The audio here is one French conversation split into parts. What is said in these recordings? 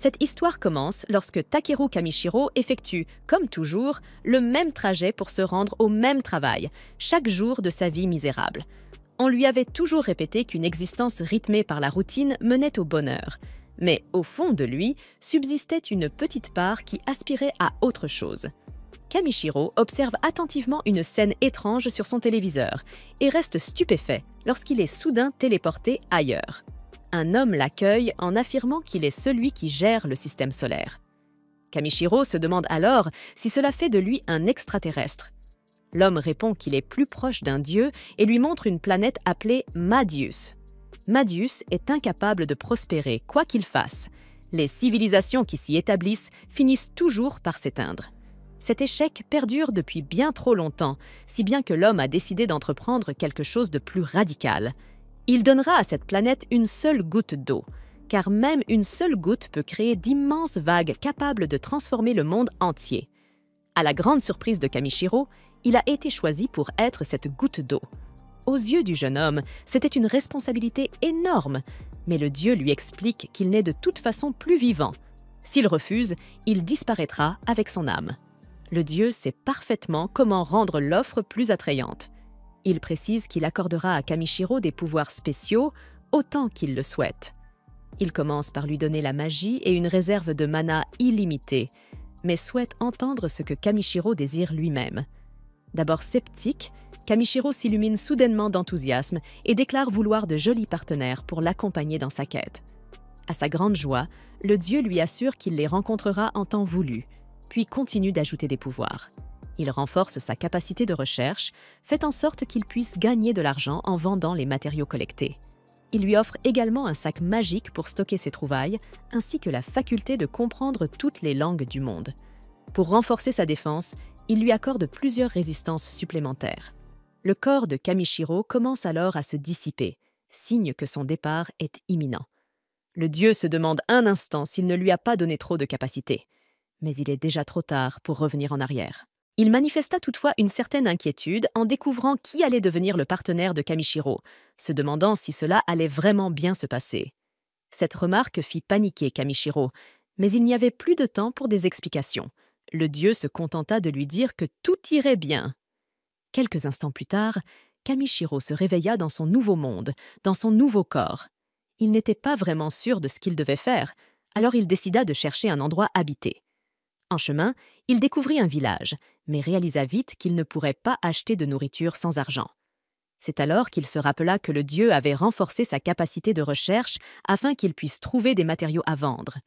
Cette histoire commence lorsque Takeru Kamishiro effectue, comme toujours, le même trajet pour se rendre au même travail, chaque jour de sa vie misérable. On lui avait toujours répété qu'une existence rythmée par la routine menait au bonheur. Mais au fond de lui, subsistait une petite part qui aspirait à autre chose. Kamishiro observe attentivement une scène étrange sur son téléviseur et reste stupéfait lorsqu'il est soudain téléporté ailleurs. Un homme l'accueille en affirmant qu'il est celui qui gère le système solaire. Kamishiro se demande alors si cela fait de lui un extraterrestre. L'homme répond qu'il est plus proche d'un dieu et lui montre une planète appelée Madius. Madius est incapable de prospérer, quoi qu'il fasse. Les civilisations qui s'y établissent finissent toujours par s'éteindre. Cet échec perdure depuis bien trop longtemps, si bien que l'homme a décidé d'entreprendre quelque chose de plus radical. Il donnera à cette planète une seule goutte d'eau, car même une seule goutte peut créer d'immenses vagues capables de transformer le monde entier. À la grande surprise de Kamishiro, il a été choisi pour être cette goutte d'eau. Aux yeux du jeune homme, c'était une responsabilité énorme, mais le dieu lui explique qu'il n'est de toute façon plus vivant. S'il refuse, il disparaîtra avec son âme. Le dieu sait parfaitement comment rendre l'offre plus attrayante. Il précise qu'il accordera à Kamishiro des pouvoirs spéciaux autant qu'il le souhaite. Il commence par lui donner la magie et une réserve de mana illimitée, mais souhaite entendre ce que Kamishiro désire lui-même. D'abord sceptique, Kamishiro s'illumine soudainement d'enthousiasme et déclare vouloir de jolis partenaires pour l'accompagner dans sa quête. À sa grande joie, le dieu lui assure qu'il les rencontrera en temps voulu, puis continue d'ajouter des pouvoirs. Il renforce sa capacité de recherche, fait en sorte qu'il puisse gagner de l'argent en vendant les matériaux collectés. Il lui offre également un sac magique pour stocker ses trouvailles, ainsi que la faculté de comprendre toutes les langues du monde. Pour renforcer sa défense, il lui accorde plusieurs résistances supplémentaires. Le corps de Kamishiro commence alors à se dissiper, signe que son départ est imminent. Le dieu se demande un instant s'il ne lui a pas donné trop de capacité. Mais il est déjà trop tard pour revenir en arrière. Il manifesta toutefois une certaine inquiétude en découvrant qui allait devenir le partenaire de Kamishiro, se demandant si cela allait vraiment bien se passer. Cette remarque fit paniquer Kamishiro, mais il n'y avait plus de temps pour des explications. Le dieu se contenta de lui dire que tout irait bien. Quelques instants plus tard, Kamishiro se réveilla dans son nouveau monde, dans son nouveau corps. Il n'était pas vraiment sûr de ce qu'il devait faire, alors il décida de chercher un endroit habité. En chemin, il découvrit un village, mais réalisa vite qu'il ne pourrait pas acheter de nourriture sans argent. C'est alors qu'il se rappela que le dieu avait renforcé sa capacité de recherche afin qu'il puisse trouver des matériaux à vendre.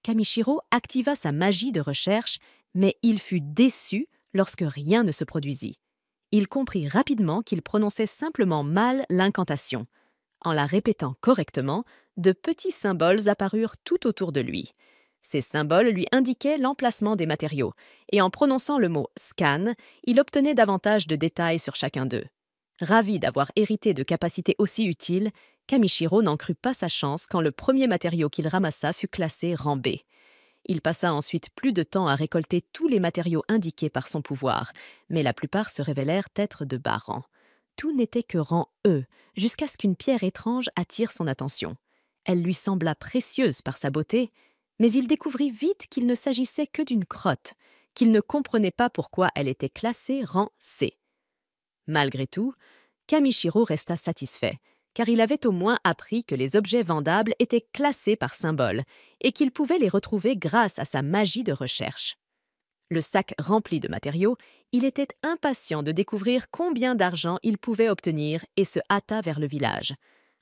Kamishiro activa sa magie de recherche, mais il fut déçu lorsque rien ne se produisit. Il comprit rapidement qu'il prononçait simplement mal l'incantation. En la répétant correctement, de petits symboles apparurent tout autour de lui. Ces symboles lui indiquaient l'emplacement des matériaux, et en prononçant le mot « scan », il obtenait davantage de détails sur chacun d'eux. Ravi d'avoir hérité de capacités aussi utiles, Kamishiro n'en crut pas sa chance quand le premier matériau qu'il ramassa fut classé rang B. Il passa ensuite plus de temps à récolter tous les matériaux indiqués par son pouvoir, mais la plupart se révélèrent être de bas rang. Tout n'était que rang E, jusqu'à ce qu'une pierre étrange attire son attention. Elle lui sembla précieuse par sa beauté, mais il découvrit vite qu'il ne s'agissait que d'une crotte, qu'il ne comprenait pas pourquoi elle était classée rang C. Malgré tout, Kamishiro resta satisfait, car il avait au moins appris que les objets vendables étaient classés par symbole et qu'il pouvait les retrouver grâce à sa magie de recherche. Le sac rempli de matériaux, il était impatient de découvrir combien d'argent il pouvait obtenir et se hâta vers le village.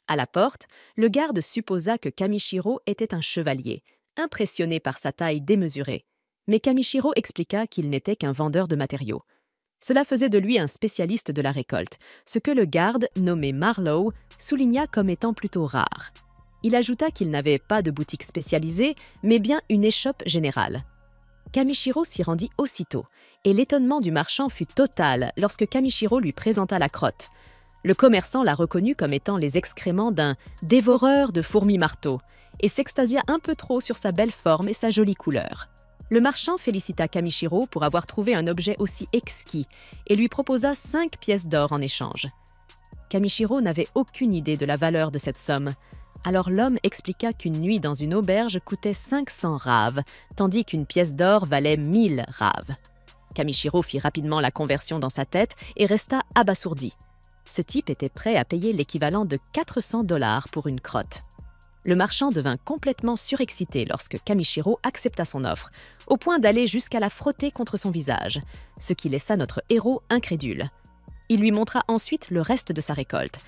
À la porte, le garde supposa que Kamishiro était un chevalier, impressionné par sa taille démesurée. Mais Kamishiro expliqua qu'il n'était qu'un vendeur de matériaux. Cela faisait de lui un spécialiste de la récolte, ce que le garde, nommé Marlowe, souligna comme étant plutôt rare. Il ajouta qu'il n'avait pas de boutique spécialisée, mais bien une échoppe générale. Kamishiro s'y rendit aussitôt, et l'étonnement du marchand fut total lorsque Kamishiro lui présenta la crotte. Le commerçant la reconnut comme étant les excréments d'un dévoreur de fourmis-marteaux, et s'extasia un peu trop sur sa belle forme et sa jolie couleur. Le marchand félicita Kamishiro pour avoir trouvé un objet aussi exquis et lui proposa 5 pièces d'or en échange. Kamishiro n'avait aucune idée de la valeur de cette somme. Alors l'homme expliqua qu'une nuit dans une auberge coûtait 500 raves, tandis qu'une pièce d'or valait 1000 raves. Kamishiro fit rapidement la conversion dans sa tête et resta abasourdi. Ce type était prêt à payer l'équivalent de 400 $ pour une crotte. Le marchand devint complètement surexcité lorsque Kamishiro accepta son offre, au point d'aller jusqu'à la frotter contre son visage, ce qui laissa notre héros incrédule. Il lui montra ensuite le reste de sa récolte,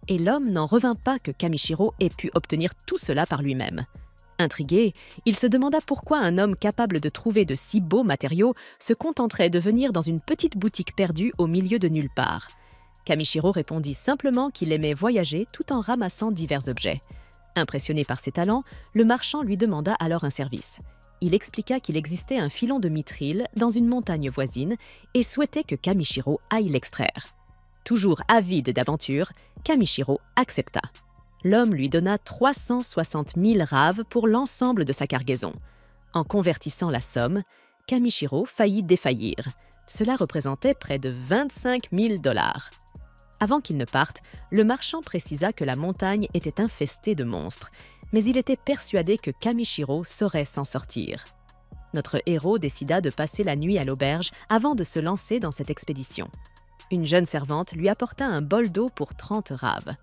et l'homme n'en revint pas que Kamishiro ait pu obtenir tout cela par lui-même. Intrigué, il se demanda pourquoi un homme capable de trouver de si beaux matériaux se contenterait de venir dans une petite boutique perdue au milieu de nulle part. Kamishiro répondit simplement qu'il aimait voyager tout en ramassant divers objets. Impressionné par ses talents, le marchand lui demanda alors un service. Il expliqua qu'il existait un filon de mithril dans une montagne voisine et souhaitait que Kamishiro aille l'extraire. Toujours avide d'aventure, Kamishiro accepta. L'homme lui donna 360 000 raves pour l'ensemble de sa cargaison. En convertissant la somme, Kamishiro faillit défaillir. Cela représentait près de 25 000 $. Avant qu'il ne parte, le marchand précisa que la montagne était infestée de monstres, mais il était persuadé que Kamishiro saurait s'en sortir. Notre héros décida de passer la nuit à l'auberge avant de se lancer dans cette expédition. Une jeune servante lui apporta un bol d'eau pour 30 raves.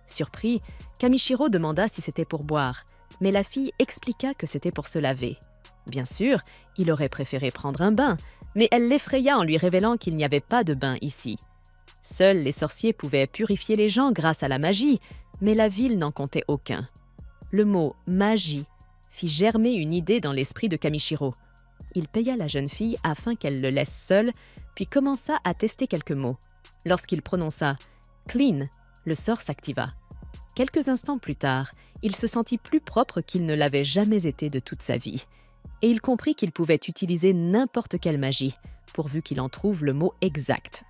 Surpris, Kamishiro demanda si c'était pour boire, mais la fille expliqua que c'était pour se laver. Bien sûr, il aurait préféré prendre un bain, mais elle l'effraya en lui révélant qu'il n'y avait pas de bain ici. Seuls les sorciers pouvaient purifier les gens grâce à la magie, mais la ville n'en comptait aucun. Le mot « magie » fit germer une idée dans l'esprit de Kamishiro. Il paya la jeune fille afin qu'elle le laisse seule, puis commença à tester quelques mots. Lorsqu'il prononça « clean », le sort s'activa. Quelques instants plus tard, il se sentit plus propre qu'il ne l'avait jamais été de toute sa vie. Et il comprit qu'il pouvait utiliser n'importe quelle magie, pourvu qu'il en trouve le mot exact.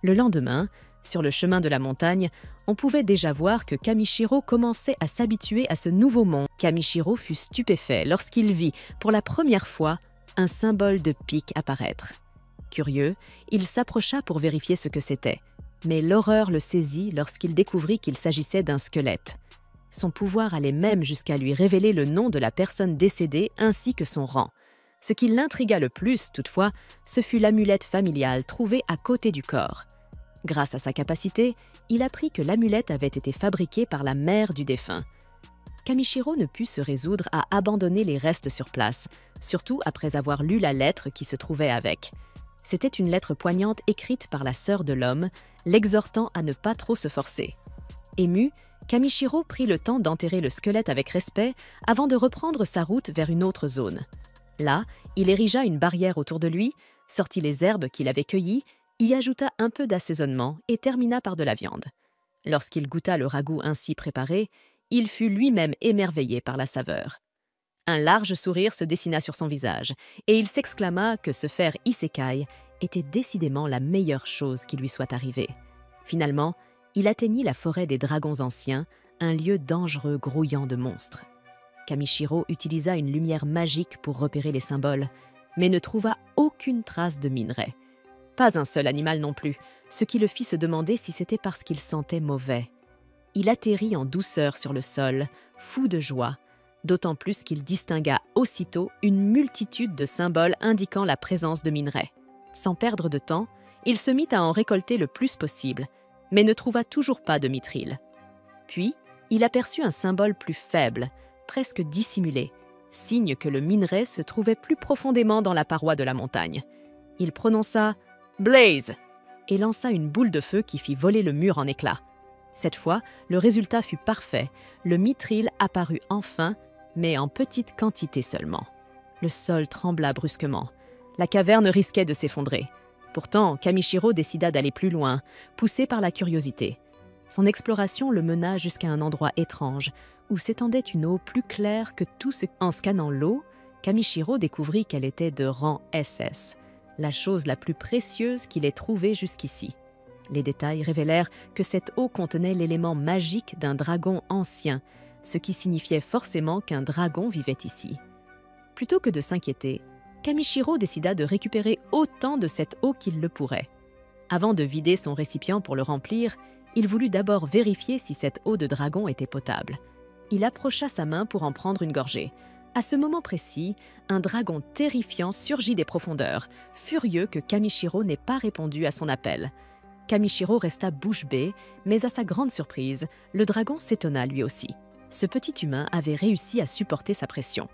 Le lendemain, sur le chemin de la montagne, on pouvait déjà voir que Kamishiro commençait à s'habituer à ce nouveau monde. Kamishiro fut stupéfait lorsqu'il vit, pour la première fois, un symbole de pique apparaître. Curieux, il s'approcha pour vérifier ce que c'était, mais l'horreur le saisit lorsqu'il découvrit qu'il s'agissait d'un squelette. Son pouvoir allait même jusqu'à lui révéler le nom de la personne décédée ainsi que son rang. Ce qui l'intrigua le plus, toutefois, ce fut l'amulette familiale trouvée à côté du corps. Grâce à sa capacité, il apprit que l'amulette avait été fabriquée par la mère du défunt. Kamishiro ne put se résoudre à abandonner les restes sur place, surtout après avoir lu la lettre qui se trouvait avec. C'était une lettre poignante écrite par la sœur de l'homme, l'exhortant à ne pas trop se forcer. Ému, Kamishiro prit le temps d'enterrer le squelette avec respect avant de reprendre sa route vers une autre zone. Là, il érigea une barrière autour de lui, sortit les herbes qu'il avait cueillies, y ajouta un peu d'assaisonnement et termina par de la viande. Lorsqu'il goûta le ragoût ainsi préparé, il fut lui-même émerveillé par la saveur. Un large sourire se dessina sur son visage et il s'exclama que se faire isekai était décidément la meilleure chose qui lui soit arrivée. Finalement, il atteignit la forêt des dragons anciens, un lieu dangereux grouillant de monstres. Kamishiro utilisa une lumière magique pour repérer les symboles, mais ne trouva aucune trace de minerai. Pas un seul animal non plus, ce qui le fit se demander si c'était parce qu'il sentait mauvais. Il atterrit en douceur sur le sol, fou de joie, d'autant plus qu'il distingua aussitôt une multitude de symboles indiquant la présence de minerais. Sans perdre de temps, il se mit à en récolter le plus possible, mais ne trouva toujours pas de mithril. Puis, il aperçut un symbole plus faible, presque dissimulé, signe que le minerai se trouvait plus profondément dans la paroi de la montagne. Il prononça « Blaze !» et lança une boule de feu qui fit voler le mur en éclats. Cette fois, le résultat fut parfait. Le mithril apparut enfin, mais en petite quantité seulement. Le sol trembla brusquement. La caverne risquait de s'effondrer. Pourtant, Kamishiro décida d'aller plus loin, poussé par la curiosité. Son exploration le mena jusqu'à un endroit étrange, où s'étendait une eau plus claire que tout ce... En scannant l'eau, Kamishiro découvrit qu'elle était de rang SS, la chose la plus précieuse qu'il ait trouvée jusqu'ici. Les détails révélèrent que cette eau contenait l'élément magique d'un dragon ancien, ce qui signifiait forcément qu'un dragon vivait ici. Plutôt que de s'inquiéter, Kamishiro décida de récupérer autant de cette eau qu'il le pourrait. Avant de vider son récipient pour le remplir, il voulut d'abord vérifier si cette eau de dragon était potable. Il approcha sa main pour en prendre une gorgée. À ce moment précis, un dragon terrifiant surgit des profondeurs, furieux que Kamishiro n'ait pas répondu à son appel. Kamishiro resta bouche bée, mais à sa grande surprise, le dragon s'étonna lui aussi. Ce petit humain avait réussi à supporter sa pression.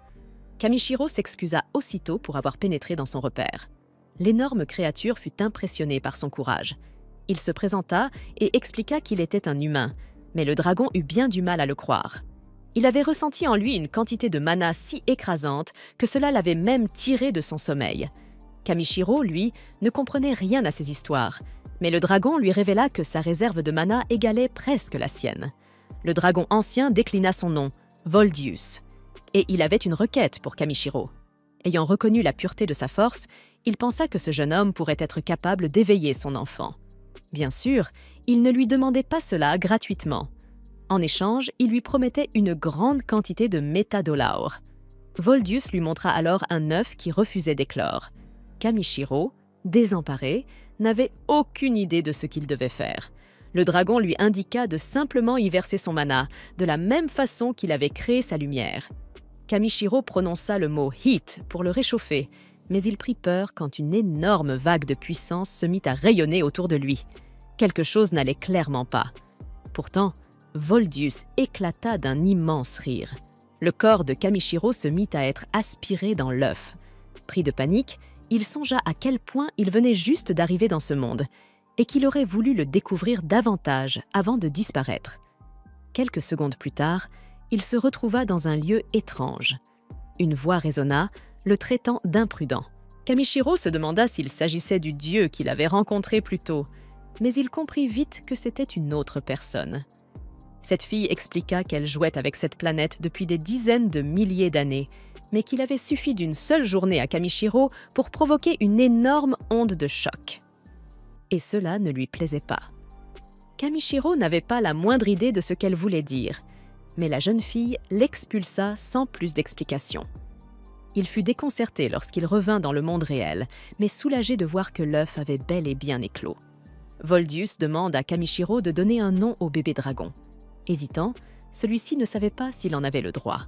Kamishiro s'excusa aussitôt pour avoir pénétré dans son repère. L'énorme créature fut impressionnée par son courage. Il se présenta et expliqua qu'il était un humain, mais le dragon eut bien du mal à le croire. Il avait ressenti en lui une quantité de mana si écrasante que cela l'avait même tiré de son sommeil. Kamishiro, lui, ne comprenait rien à ces histoires, mais le dragon lui révéla que sa réserve de mana égalait presque la sienne. Le dragon ancien déclina son nom, Voldius, et il avait une requête pour Kamishiro. Ayant reconnu la pureté de sa force, il pensa que ce jeune homme pourrait être capable d'éveiller son enfant. Bien sûr, il ne lui demandait pas cela gratuitement. En échange, il lui promettait une grande quantité de métadolaure. Voldius lui montra alors un œuf qui refusait d'éclore. Kamishiro, désemparé, n'avait aucune idée de ce qu'il devait faire. Le dragon lui indiqua de simplement y verser son mana, de la même façon qu'il avait créé sa lumière. Kamishiro prononça le mot « heat » pour le réchauffer, mais il prit peur quand une énorme vague de puissance se mit à rayonner autour de lui. Quelque chose n'allait clairement pas. Pourtant, Voldius éclata d'un immense rire. Le corps de Kamishiro se mit à être aspiré dans l'œuf. Pris de panique, il songea à quel point il venait juste d'arriver dans ce monde et qu'il aurait voulu le découvrir davantage avant de disparaître. Quelques secondes plus tard, il se retrouva dans un lieu étrange. Une voix résonna, le traitant d'imprudent. Kamishiro se demanda s'il s'agissait du dieu qu'il avait rencontré plus tôt, mais il comprit vite que c'était une autre personne. Cette fille expliqua qu'elle jouait avec cette planète depuis des dizaines de milliers d'années, mais qu'il avait suffi d'une seule journée à Kamishiro pour provoquer une énorme onde de choc. Et cela ne lui plaisait pas. Kamishiro n'avait pas la moindre idée de ce qu'elle voulait dire, mais la jeune fille l'expulsa sans plus d'explication. Il fut déconcerté lorsqu'il revint dans le monde réel, mais soulagé de voir que l'œuf avait bel et bien éclos. Voldius demande à Kamishiro de donner un nom au bébé dragon. Hésitant, celui-ci ne savait pas s'il en avait le droit.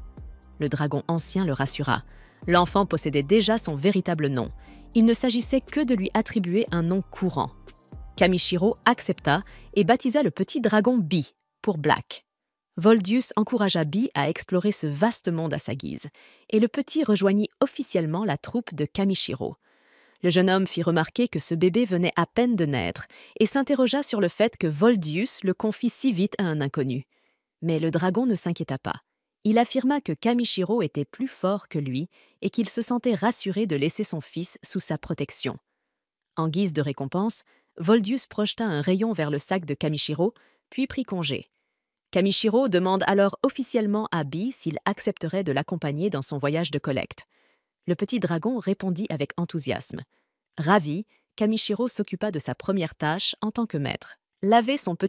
Le dragon ancien le rassura. L'enfant possédait déjà son véritable nom. Il ne s'agissait que de lui attribuer un nom courant. Kamishiro accepta et baptisa le petit dragon Bee, pour Black. Voldius encouragea Bee à explorer ce vaste monde à sa guise, et le petit rejoignit officiellement la troupe de Kamishiro. Le jeune homme fit remarquer que ce bébé venait à peine de naître et s'interrogea sur le fait que Voldius le confie si vite à un inconnu. Mais le dragon ne s'inquiéta pas. Il affirma que Kamishiro était plus fort que lui et qu'il se sentait rassuré de laisser son fils sous sa protection. En guise de récompense, Voldius projeta un rayon vers le sac de Kamishiro, puis prit congé. Kamishiro demande alors officiellement à Bee s'il accepterait de l'accompagner dans son voyage de collecte. Le petit dragon répondit avec enthousiasme. Ravi, Kamishiro s'occupa de sa première tâche en tant que maître, laver son petit